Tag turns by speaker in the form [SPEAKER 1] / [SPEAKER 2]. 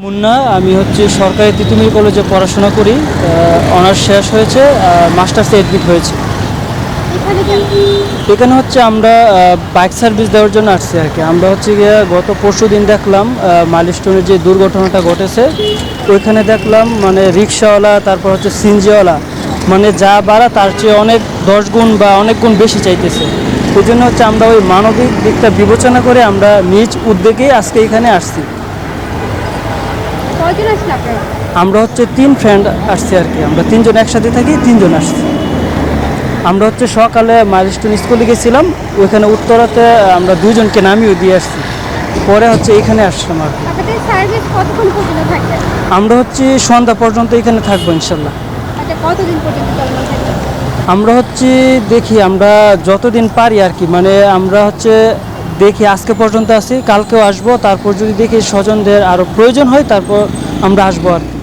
[SPEAKER 1] মুন্না, আমি হচ্ছে সরকারি তিতুমির কলেজে পড়াশোনা করি। অনার্স শেষ হয়েছে, মাস্টার্সে অ্যাডমিট হয়েছে।
[SPEAKER 2] এখানে কেন?
[SPEAKER 1] এখানে হচ্ছে আমরা বাইক সার্ভিস দেওয়ার জন্য আসছি আর কি। আমরা হচ্ছে গিয়ে গত পরশু দিন দেখলাম মাইলস্টোনের যে দুর্ঘটনাটা ঘটেছে, ওইখানে দেখলাম মানে রিক্সাওয়ালা, তারপর হচ্ছে সিনজিওয়ালা, মানে যা বাড়া তার চেয়ে অনেক 10 গুণ বা অনেক গুণ বেশি চাইতেছে। ওই জন্য হচ্ছে আমরা ওই মানবিক দিকটা বিবেচনা করে আমরা নিজ উদ্যোগেই আজকে এখানে আসছি।
[SPEAKER 2] কয়জন আসলে আপনারা?
[SPEAKER 1] আমরা হচ্ছে 3 ফ্রেন্ড আসছি আর কি। আমরা 3 জন একসাথে থাকি, 3 জন আসছি। আমরা হচ্ছে সকালে মাইলস্টোন স্কুলে গেছিলাম, ওইখানে উত্তরাতে আমরা 2 জনকে নামিয়ে দিয়ে আসছি। পরে হচ্ছে এখানে আসলাম আর কি।
[SPEAKER 2] আপনাদের সার্ভিস কতক্ষণ পর্যন্ত থাকবে?
[SPEAKER 1] আমরা হচ্ছে সন্ধ্যা পর্যন্ত এখানে থাকবো ইনশাল্লাহ।
[SPEAKER 2] আচ্ছা, কতদিন পর্যন্ত চলমান থাকবে?
[SPEAKER 1] আমরা হচ্ছে দেখি আমরা যতদিন পারি আর কি, মানে আমরা হচ্ছে দেখি আজকে পর্যন্ত আছি, কালকেও আসবো, তারপর যদি দেখি স্বজনদের আরও প্রয়োজন হয় তারপর আমরা আসবো আর কি।